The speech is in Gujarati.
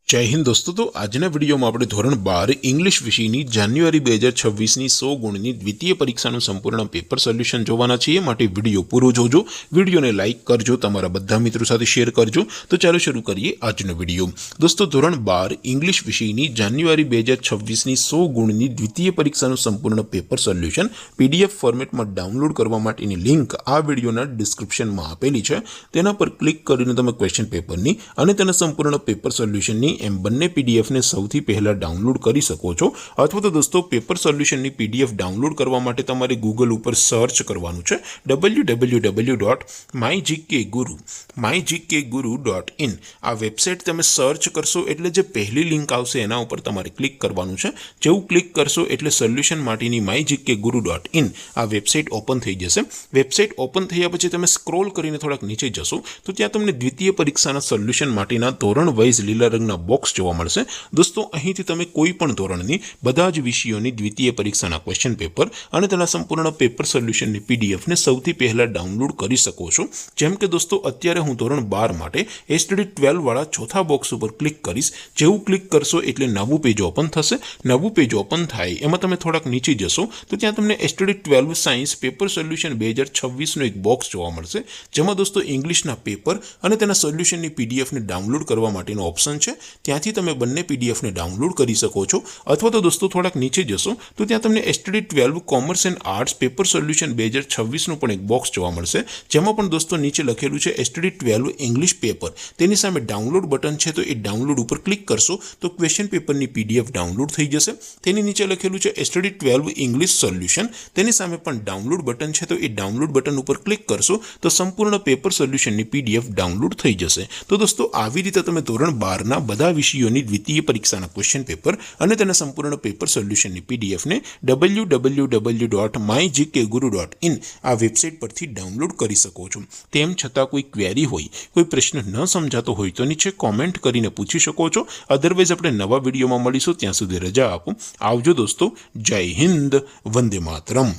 जय हिंद दोस्तों। तो आजना विडियो में આપણે ધોરણ 12 इंग्लिश વિષયની જાન્યુઆરી 2026 ની 100 ગુણની દ્વિતીય પરીક્ષાનું સંપૂર્ણ પેપર સોલ્યુશન જોવાના છીએ। માટે વિડિયો પૂરો જોજો, વિડિયોને લાઈક કરજો, તમારા બધા મિત્રો સાથે શેર કરજો। તો ચાલો શરૂ કરીએ આજનો વિડિયો। દોસ્તો ધોરણ 12 इंग्लिश વિષયની જાન્યુઆરી 2026 ની 100 ગુણની દ્વિતીય પરીક્ષાનું સંપૂર્ણ પેપર સોલ્યુશન PDF ફોર્મેટમાં ડાઉનલોડ કરવા માટેની લિંક આ વિડિયોના ડિસ્ક્રિપ્શનમાં આપેલી છે। તેના પર ક્લિક કરીને તમે ક્વેશ્ચન પેપરની અને તેના સંપૂર્ણ પેપર સોલ્યુશનની एम बने पीडीएफ ने सौथी पहला डाउनलॉड करी सको छो। अथवा तो दोस्तों पेपर सोल्यूशन नी पीडीएफ डाउनलॉड करवा माटे तमारे गूगल पर सर्च करवानुं छे www.mygkguru.in। आ वेबसाइट तमे सर्च करशो एटले जे पहली लिंक आवशे एना उपर तमारे क्लिक करवानुं छे। जेवुं क्लिक करशो एटले सोल्यूशन माटेनी mygkguru.in आ वेबसाइट ओपन थई जशे। वेबसाइट ओपन थया पछी तमे स्क्रॉल करीने थोड़ाक नीचे जशो तो त्यां तमने द्वितीय परीक्षाना सोल्यूशन माटेना धोरण वाइज लीला रंगना बॉक्स जोवा मळशे। दोस्तों અહીંથી તમે કોઈ પણ ધોરણની બધા જ વિષયોની દ્વિતીય પરીક્ષાના ક્વેશ્ચન પેપર અને તેના સંપૂર્ણ પેપર સોલ્યુશનની પીડીએફ ને સૌથી પહેલા ડાઉનલોડ કરી શકો છો। જેમ કે દોસ્તો અત્યારે હું ધોરણ 12 માટે એસટીડી 12 વાળા ચોથા બોક્સ ઉપર ક્લિક કરીશ। જેવું ક્લિક કરશો એટલે નવું પેજ ઓપન થશે। નવું પેજ ઓપન થાય એમાં તમે થોડાક નીચે જશો તો ત્યાં તમને એસટીડી 12 સાયન્સ પેપર સોલ્યુશન 2026 નો એક બોક્સ જોવા મળશે, જેમાં દોસ્તો ઇંગ્લિશના પેપર અને તેના સોલ્યુશનની પીડીએફ ને ડાઉનલોડ કરવા માટેનો ઓપ્શન છે। ત્યાંથી તમે બંને પીડીએફ ને ડાઉનલોડ કરી શકો છો। અથવા તો દોસ્તો થોડાક નીચે જશો તો ત્યાં તમને STD 12 commerce and arts paper solution 2026 નું પણ એક બોક્સ જોવા મળશે, જેમાં પણ દોસ્તો નીચે લખેલું છે એસટીડી 12 ઇંગ્લિશ પેપર। તેની સામે ડાઉનલોડ બટન છે તો એ ડાઉનલોડ ઉપર ક્લિક કરશો તો ક્વેશ્ચન પેપરની પીડીએફ ડાઉનલોડ થઈ જશે। તેની નીચે લખેલું છે એસટીડી 12 ઇંગ્લિશ સોલ્યુશન, તેની સામે પણ ડાઉનલોડ બટન છે તો એ ડાઉનલોડ બટન ઉપર ક્લિક કરશો તો સંપૂર્ણ પેપર સોલ્યુશનની પીડીએફ ડાઉનલોડ થઈ જશે। તો દોસ્તો આવી રીતે તમે ધોરણ 12 ના બધા વિષયોની દ્વિતીય પરીક્ષાના ક્વેશ્ચન પેપર અને તેના સંપૂર્ણ પેપર સોલ્યુશનની પીડીએફ ને www.mygkguru.in આ વેબસાઇટ પરથી ડાઉનલોડ કરી શકો છો। તેમ છતાં કોઈ ક્વેરી હોય, કોઈ પ્રશ્ન ન સમજાતો હોય તો નીચે કોમેન્ટ કરીને પૂછી શકો છો। અધરવાઇઝ આપણે નવા વિડીયોમાં મળીશું, ત્યાં સુધી રજા આપો। આવજો દોસ્તો। જય હિન્દ, વંદે માતરમ।